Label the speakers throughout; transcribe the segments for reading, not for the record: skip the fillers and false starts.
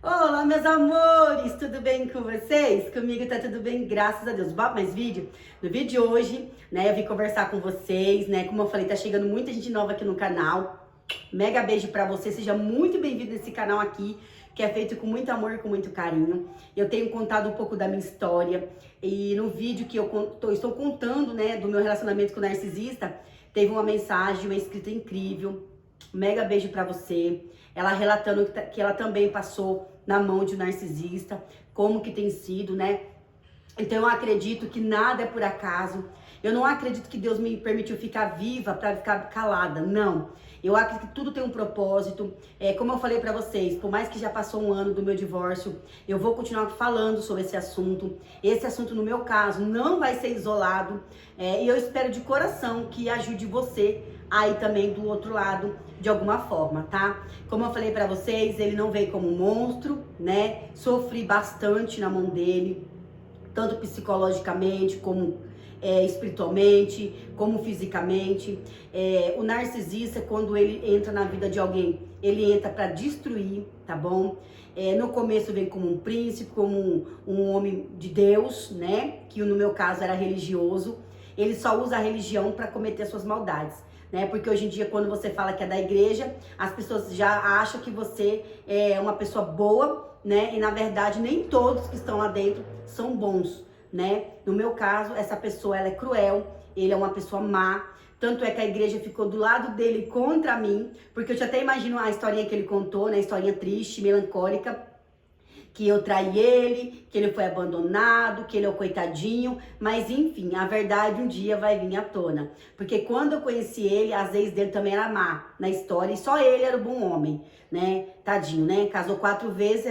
Speaker 1: Olá, meus amores, tudo bem com vocês? Comigo tá tudo bem, graças a Deus. Bora mais vídeo? No vídeo de hoje, né, eu vim conversar com vocês, né? Como eu falei, tá chegando muita gente nova aqui no canal. Mega beijo pra você, seja muito bem-vindo nesse canal aqui, que é feito com muito amor e com muito carinho. Eu tenho contado um pouco da minha história e no vídeo que estou contando, né, do meu relacionamento com o narcisista, teve uma mensagem, uma escrita incrível. Mega beijo pra você. Ela relatando que ela também passou na mão de um narcisista, como que tem sido, né? Então eu acredito que nada é por acaso. Eu não acredito que Deus me permitiu ficar viva para ficar calada, não. Eu acredito que tudo tem um propósito. Como eu falei para vocês, por mais que já passou um ano do meu divórcio, eu vou continuar falando sobre esse assunto. Esse assunto, no meu caso, não vai ser isolado. E eu espero de coração que ajude você aí também do outro lado, de alguma forma, tá? Como eu falei pra vocês, ele não veio como um monstro, né? Sofri bastante na mão dele, tanto psicologicamente, como espiritualmente, como fisicamente. O narcisista, quando ele entra na vida de alguém, ele entra pra destruir, tá bom? No começo vem como um príncipe, como um homem de Deus, né? Que no meu caso era religioso. Ele só usa a religião pra cometer suas maldades. Né? Porque hoje em dia, quando você fala que é da igreja, as pessoas já acham que você é uma pessoa boa, né? E na verdade, nem todos que estão lá dentro são bons, né? No meu caso, essa pessoa, ela é cruel, ele é uma pessoa má. Tanto é que a igreja ficou do lado dele contra mim, porque eu já até imagino a historinha que ele contou, né? A historinha triste, melancólica, que eu traí ele, que ele foi abandonado, que ele é o coitadinho, mas enfim, a verdade um dia vai vir à tona. Porque quando eu conheci ele, as ex dele também era má na história, e só ele era o bom homem, né? Tadinho, né? Casou 4 vezes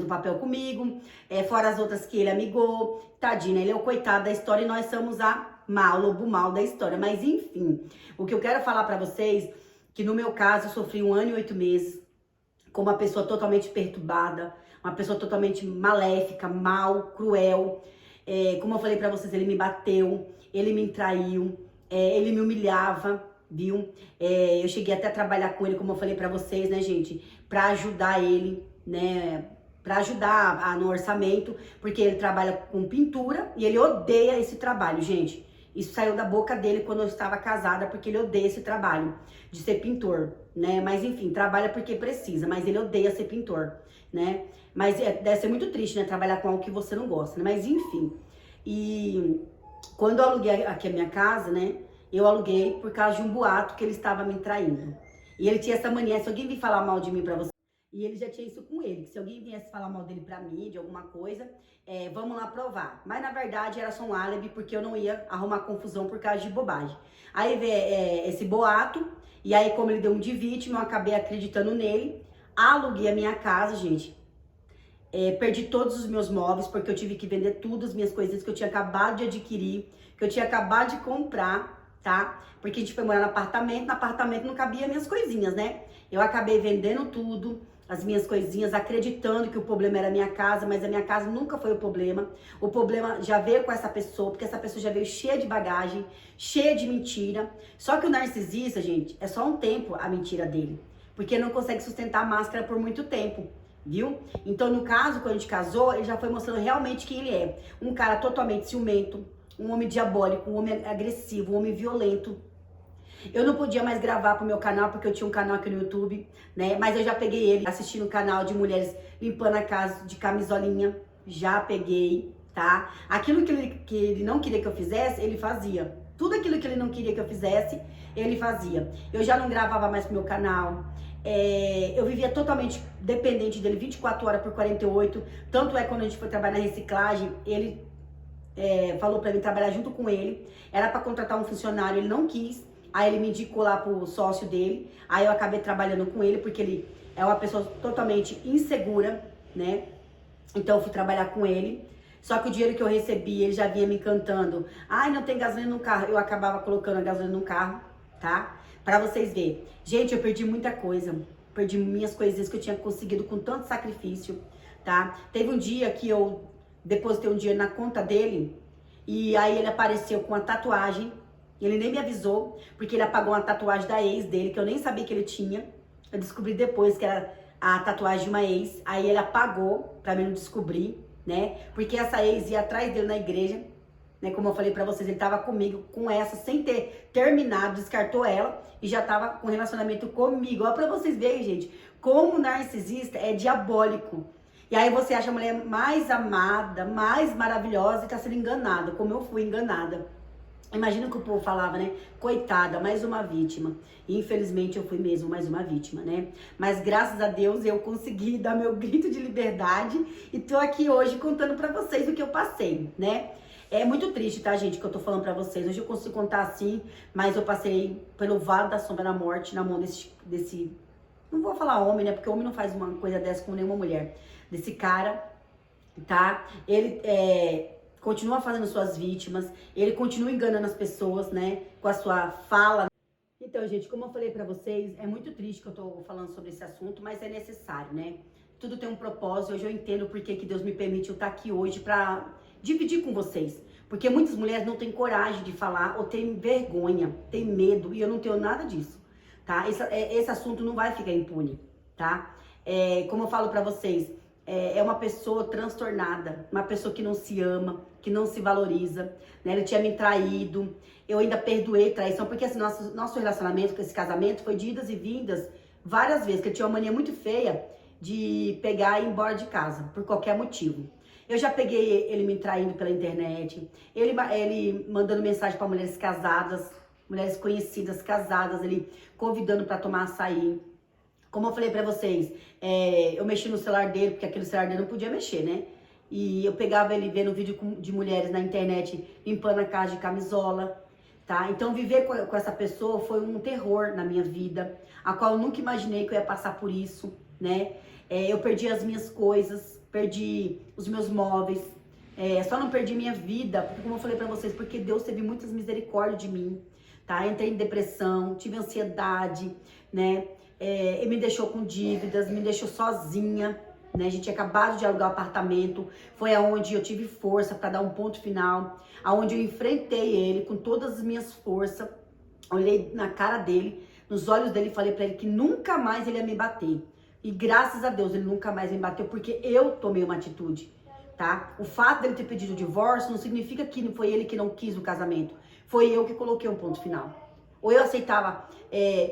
Speaker 1: no papel comigo, fora as outras que ele amigou, tadinho, né? Ele é o coitado da história e nós somos a mal, lobo mal da história. Mas enfim, o que eu quero falar pra vocês, que no meu caso eu sofri 1 ano e 8 meses, com uma pessoa totalmente perturbada, uma pessoa totalmente maléfica, mal, cruel. Como eu falei pra vocês, ele me bateu, ele me traiu, ele me humilhava, viu? Eu cheguei até a trabalhar com ele, como eu falei pra vocês, né, gente? Pra ajudar ele, né? Pra ajudar no orçamento, porque ele trabalha com pintura e ele odeia esse trabalho, gente. Isso saiu da boca dele quando eu estava casada, porque ele odeia esse trabalho de ser pintor, né? Mas enfim, trabalha porque precisa, mas ele odeia ser pintor, né? Mas deve ser muito triste, né? Trabalhar com algo que você não gosta, né? Mas enfim. E quando eu aluguei aqui a minha casa, né? Eu aluguei por causa de um boato que ele estava me traindo. E ele tinha essa mania, se alguém vir falar mal de mim pra você, e ele já tinha isso com ele, que se alguém viesse falar mal dele pra mim, de alguma coisa, vamos lá provar. Mas na verdade era só um álibi, porque eu não ia arrumar confusão por causa de bobagem. Aí veio esse boato, e aí como ele deu um de vítima, eu acabei acreditando nele, aluguei a minha casa, gente. Perdi todos os meus móveis, porque eu tive que vender tudo, as minhas coisinhas que eu tinha acabado de adquirir, que eu tinha acabado de comprar, tá? Porque a gente foi morar no apartamento não cabia minhas coisinhas, né? Eu acabei vendendo tudo, as minhas coisinhas, acreditando que o problema era a minha casa, mas a minha casa nunca foi o problema. O problema já veio com essa pessoa, porque essa pessoa já veio cheia de bagagem, cheia de mentira. Só que o narcisista, gente, é só um tempo a mentira dele, porque não consegue sustentar a máscara por muito tempo. Viu? Então, no caso, quando a gente casou, ele já foi mostrando realmente quem ele é. Um cara totalmente ciumento, um homem diabólico, um homem agressivo, um homem violento. Eu não podia mais gravar pro meu canal, porque eu tinha um canal aqui no YouTube, né? Mas eu já peguei ele assistindo o canal de mulheres limpando a casa de camisolinha. Já peguei, tá? Aquilo que ele não queria que eu fizesse, ele fazia. Tudo aquilo que ele não queria que eu fizesse, ele fazia. Eu já não gravava mais pro meu canal. Eu vivia totalmente dependente dele, 24 horas por 48. Tanto é quando a gente foi trabalhar na reciclagem, ele falou pra mim trabalhar junto com ele. Era pra contratar um funcionário, ele não quis. Aí ele me indicou lá pro sócio dele. Aí eu acabei trabalhando com ele, porque ele é uma pessoa totalmente insegura, né? Então eu fui trabalhar com ele. Só que o dinheiro que eu recebi, ele já vinha me encantando. Ai, não tem gasolina no carro. Eu acabava colocando a gasolina no carro, tá? Pra vocês verem. Gente, eu perdi muita coisa. Perdi minhas coisinhas que eu tinha conseguido com tanto sacrifício, tá? Teve um dia que eu depositei um dinheiro na conta dele. E aí ele apareceu com uma tatuagem. Ele nem me avisou, porque ele apagou uma tatuagem da ex dele, que eu nem sabia que ele tinha. Eu descobri depois que era a tatuagem de uma ex, aí ele apagou pra mim não descobrir, né? Porque essa ex ia atrás dele na igreja, né? Como eu falei pra vocês, ele tava comigo com essa, sem ter terminado, descartou ela e já tava com relacionamento comigo. Olha pra vocês verem, gente, como o narcisista é diabólico. E aí você acha a mulher mais amada, mais maravilhosa e tá sendo enganada, como eu fui enganada. Imagina o que o povo falava, né? Coitada, mais uma vítima. E infelizmente eu fui mesmo mais uma vítima, né? Mas graças a Deus eu consegui dar meu grito de liberdade e tô aqui hoje contando pra vocês o que eu passei, né? É muito triste, tá, gente, que eu tô falando pra vocês. Hoje eu consigo contar assim, mas eu passei pelo vale da sombra da morte na mão desse... Não vou falar homem, né? Porque homem não faz uma coisa dessa com nenhuma mulher. Desse cara, tá? Ele continua fazendo suas vítimas, ele continua enganando as pessoas, né, com a sua fala. Então, gente, como eu falei pra vocês, é muito triste que eu tô falando sobre esse assunto, mas é necessário, né? Tudo tem um propósito, hoje eu entendo por que Deus me permitiu estar aqui hoje pra dividir com vocês. Porque muitas mulheres não têm coragem de falar ou têm vergonha, têm medo, e eu não tenho nada disso, tá? Esse assunto não vai ficar impune, tá? Como eu falo pra vocês, é uma pessoa transtornada, uma pessoa que não se ama, que não se valoriza, né? Ele tinha me traído, eu ainda perdoei traição, porque assim, nosso relacionamento com esse casamento foi de idas e vindas várias vezes, que ele tinha uma mania muito feia de pegar e ir embora de casa, por qualquer motivo. Eu já peguei ele me traindo pela internet, ele mandando mensagem para mulheres casadas, mulheres conhecidas, casadas, ele convidando para tomar açaí. Como eu falei pra vocês, eu mexi no celular dele, porque aquele celular dele não podia mexer, né? E eu pegava ele vendo vídeo de mulheres na internet limpando a casa de camisola, tá? Então viver com essa pessoa foi um terror na minha vida, a qual eu nunca imaginei que eu ia passar por isso, né? Eu perdi as minhas coisas, perdi os meus móveis, só não perdi minha vida, porque como eu falei pra vocês, porque Deus teve muitas misericórdias de mim, tá? Entrei em depressão, tive ansiedade, né? Ele me deixou com dívidas, me deixou sozinha, né? A gente tinha acabado de alugar o apartamento, foi aonde eu tive força para dar um ponto final, aonde eu enfrentei ele com todas as minhas forças, olhei na cara dele, nos olhos dele e falei para ele que nunca mais ele ia me bater. E graças a Deus ele nunca mais me bateu, porque eu tomei uma atitude, tá? O fato dele ter pedido o divórcio não significa que foi ele que não quis o casamento, foi eu que coloquei um ponto final. Ou eu aceitava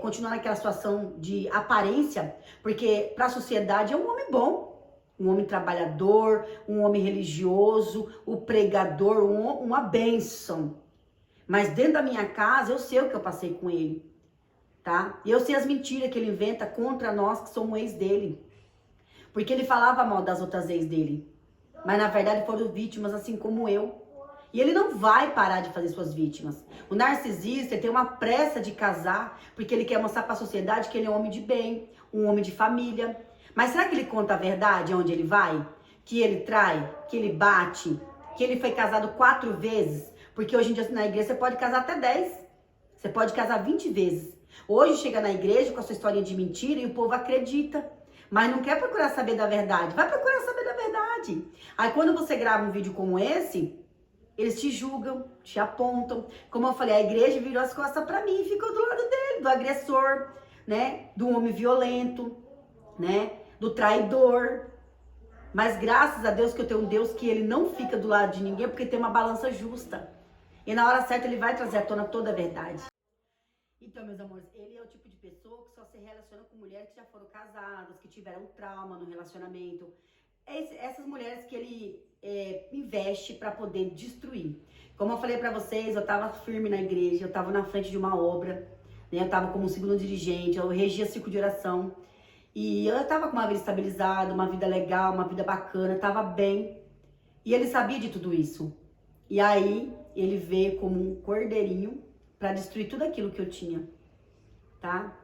Speaker 1: continuar naquela situação de aparência, porque para a sociedade é um homem bom, um homem trabalhador, um homem religioso, o pregador, uma bênção. Mas dentro da minha casa eu sei o que eu passei com ele, tá? E eu sei as mentiras que ele inventa contra nós que somos ex dele. Porque ele falava mal das outras ex dele, mas na verdade foram vítimas assim como eu. E ele não vai parar de fazer suas vítimas. O narcisista tem uma pressa de casar, porque ele quer mostrar para a sociedade que ele é um homem de bem, um homem de família. Mas será que ele conta a verdade onde ele vai? Que ele trai, que ele bate, que ele foi casado 4 vezes? Porque hoje em dia na igreja você pode casar até 10. Você pode casar 20 vezes. Hoje chega na igreja com a sua historinha de mentira e o povo acredita. Mas não quer procurar saber da verdade. Vai procurar saber da verdade. Aí quando você grava um vídeo como esse, eles te julgam, te apontam. Como eu falei, a igreja virou as costas pra mim e ficou do lado dele, do agressor, né? Do homem violento, né? Do traidor. Mas graças a Deus que eu tenho um Deus que ele não fica do lado de ninguém, porque tem uma balança justa. E na hora certa ele vai trazer à tona toda a verdade. Então, meus amores, ele é o tipo de pessoa que só se relaciona com mulheres que já foram casadas, que tiveram trauma no relacionamento. Essas mulheres que ele investe para poder destruir. Como eu falei para vocês, eu tava firme na igreja, eu tava na frente de uma obra, né? Eu tava como segundo dirigente, eu regia ciclo de oração. E eu tava com uma vida estabilizada, uma vida legal, uma vida bacana, tava bem. E ele sabia de tudo isso. E aí, ele veio como um cordeirinho para destruir tudo aquilo que eu tinha, tá?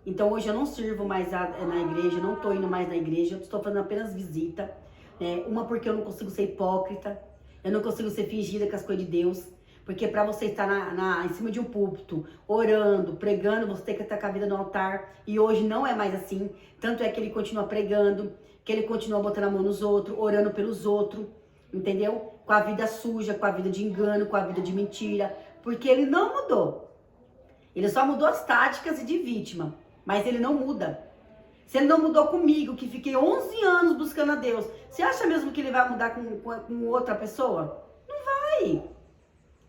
Speaker 1: Então hoje eu não sirvo mais na igreja, não tô indo mais na igreja, eu estou fazendo apenas visita, né? Uma porque eu não consigo ser hipócrita, eu não consigo ser fingida com as coisas de Deus, porque para você estar em cima de um púlpito, orando, pregando, você tem que estar com a vida no altar, e hoje não é mais assim, tanto é que ele continua pregando, que ele continua botando a mão nos outros, orando pelos outros, entendeu? Com a vida suja, com a vida de engano, com a vida de mentira, porque ele não mudou. Ele só mudou as táticas e de vítima, mas ele não muda. Se ele não mudou comigo, que fiquei 11 anos buscando a Deus, você acha mesmo que ele vai mudar com outra pessoa? Não vai.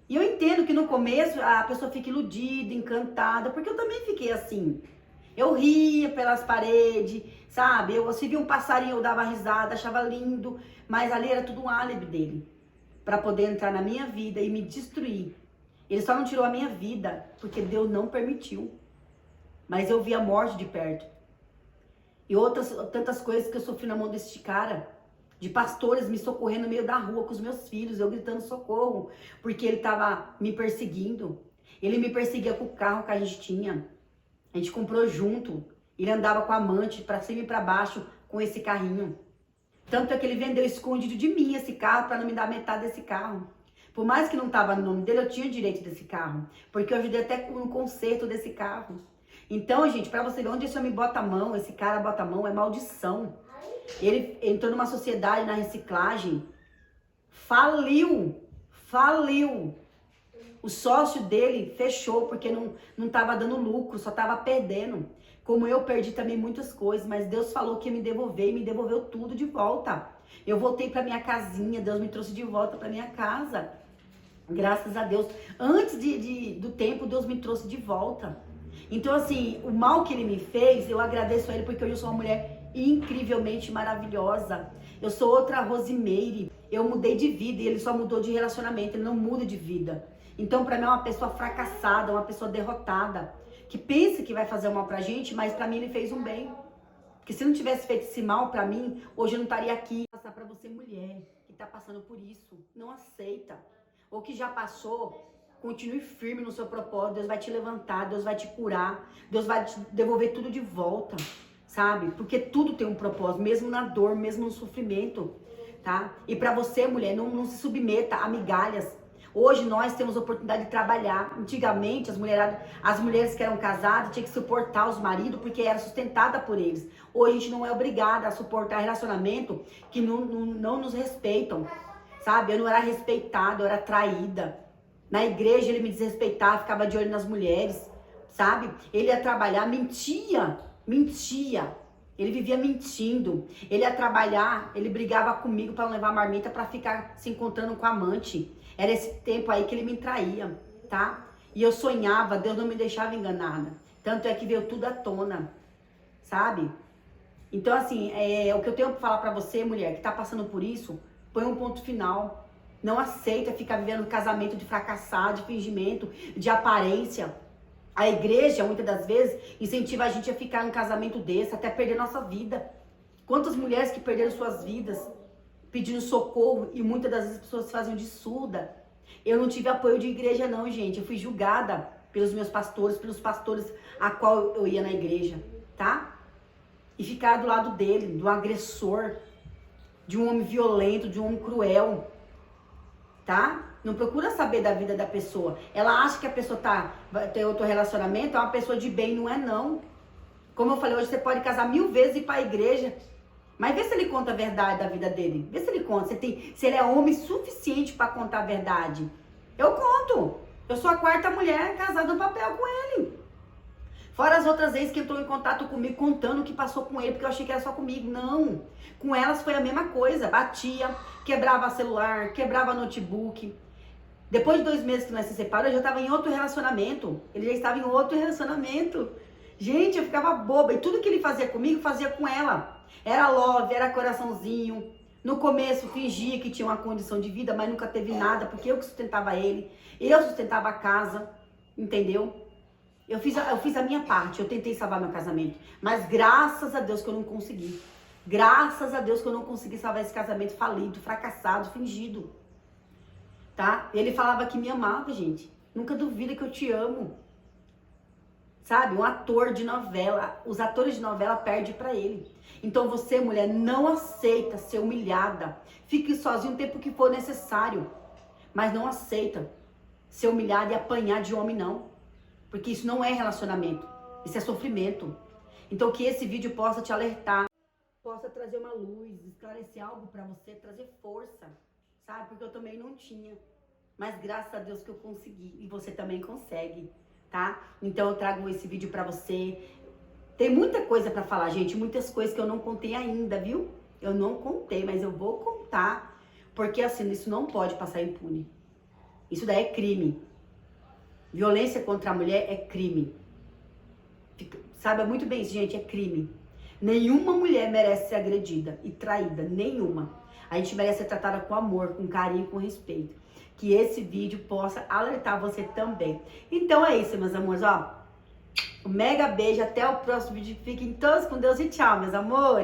Speaker 1: E eu entendo que no começo a pessoa fica iludida, encantada, porque eu também fiquei assim. Eu ria pelas paredes, sabe? Se via um passarinho, eu dava risada, achava lindo, mas ali era tudo um álibi dele, para poder entrar na minha vida e me destruir. Ele só não tirou a minha vida, porque Deus não permitiu. Mas eu vi a morte de perto. E outras tantas coisas que eu sofri na mão desse cara. De pastores me socorrendo no meio da rua com os meus filhos, eu gritando socorro, porque ele tava me perseguindo. Ele me perseguia com o carro que a gente tinha. A gente comprou junto. Ele andava com a amante pra cima e pra baixo com esse carrinho. Tanto é que ele vendeu escondido de mim esse carro para não me dar metade desse carro. Por mais que não tava no nome dele, eu tinha direito desse carro. Porque eu ajudei até no conserto desse carro. Então, gente, pra você ver onde esse homem bota a mão, esse cara bota a mão, é maldição. Ele entrou numa sociedade na reciclagem, faliu. O sócio dele fechou porque não tava dando lucro, só tava perdendo. Como eu perdi também muitas coisas, mas Deus falou que ia me devolver e me devolveu tudo de volta. Eu voltei pra minha casinha, Deus me trouxe de volta pra minha casa. Graças a Deus. Antes do tempo, Deus me trouxe de volta. Então, assim, o mal que ele me fez, eu agradeço a ele porque hoje eu sou uma mulher incrivelmente maravilhosa. Eu sou outra Rosimeire. Eu mudei de vida e ele só mudou de relacionamento, ele não muda de vida. Então, pra mim é uma pessoa fracassada, uma pessoa derrotada, que pensa que vai fazer um mal pra gente, mas pra mim ele fez um bem. Porque se não tivesse feito esse mal pra mim, hoje eu não estaria aqui. Vou passar pra você, mulher, que tá passando por isso. Não aceita. Ou que já passou, continue firme no seu propósito. Deus vai te levantar, Deus vai te curar, Deus vai te devolver tudo de volta, sabe? Porque tudo tem um propósito, mesmo na dor, mesmo no sofrimento, tá? E pra você, mulher, não se submeta a migalhas. Hoje nós temos a oportunidade de trabalhar. Antigamente, as mulheres que eram casadas tinham que suportar os maridos porque era sustentada por eles. Hoje a gente não é obrigada a suportar relacionamento que não nos respeitam, sabe? Eu não era respeitada, eu era traída. Na igreja ele me desrespeitava, ficava de olho nas mulheres, sabe? Ele ia trabalhar, mentia. Ele vivia mentindo. Ele ia trabalhar, ele brigava comigo para não levar marmita para ficar se encontrando com a amante. Era esse tempo aí que ele me traía, tá? E eu sonhava, Deus não me deixava enganada. Tanto é que veio tudo à tona, sabe? Então, assim, o que eu tenho pra falar pra você, mulher, que tá passando por isso, põe um ponto final. Não aceita ficar vivendo casamento de fracassar, de fingimento, de aparência. A igreja, muitas das vezes, incentiva a gente a ficar em um casamento desse, até perder nossa vida. Quantas mulheres que perderam suas vidas pedindo socorro e muitas das vezes as pessoas se faziam de surda. Eu não tive apoio de igreja não, gente. Eu fui julgada pelos meus pastores, pelos pastores a qual eu ia na igreja, tá? E ficar do lado dele, do agressor, de um homem violento, de um homem cruel, tá? Não procura saber da vida da pessoa. Ela acha que a pessoa vai ter outro relacionamento, é uma pessoa de bem, não é não. Como eu falei, hoje você pode casar 1000 vezes e ir pra igreja. Mas vê se ele conta a verdade da vida dele. Vê se ele conta, se ele é homem suficiente para contar a verdade. Eu conto. Eu sou a 4ª mulher casada no papel com ele. Fora as outras vezes que entrou em contato comigo contando o que passou com ele, porque eu achei que era só comigo. Não. Com elas foi a mesma coisa. Batia, quebrava celular, quebrava notebook. Depois de 2 meses que nós se separamos, eu já estava em outro relacionamento. Ele já estava em outro relacionamento. Gente, eu ficava boba. E tudo que ele fazia comigo, fazia com ela. Era love, era coraçãozinho. No começo fingia que tinha uma condição de vida, mas nunca teve nada, porque eu que sustentava ele. Eu sustentava a casa, entendeu? Eu fiz a minha parte, eu tentei salvar meu casamento. Mas graças a Deus que eu não consegui. Graças a Deus que eu não consegui salvar esse casamento falido, fracassado, fingido. Tá? Ele falava que me amava, gente. Nunca duvida que eu te amo. Sabe? Um ator de novela, os atores de novela perdem pra ele. Então você, mulher, não aceita ser humilhada. Fique sozinho o tempo que for necessário. Mas não aceita ser humilhada e apanhar de homem, não. Porque isso não é relacionamento. Isso é sofrimento. Então que esse vídeo possa te alertar. Possa trazer uma luz, esclarecer algo pra você, trazer força. Sabe? Porque eu também não tinha. Mas graças a Deus que eu consegui. E você também consegue. Tá? Então eu trago esse vídeo pra você. Tem muita coisa pra falar, gente, muitas coisas que eu não contei ainda, viu? Eu não contei, mas eu vou contar, porque assim, isso não pode passar impune. Isso daí é crime. Violência contra a mulher é crime. Saiba muito bem isso, gente, é crime. Nenhuma mulher merece ser agredida e traída, nenhuma. A gente merece ser tratada com amor, com carinho, com respeito. Que esse vídeo possa alertar você também. Então é isso, meus amores, ó. Um mega beijo, até o próximo vídeo. Fiquem todos com Deus e tchau, meus amores.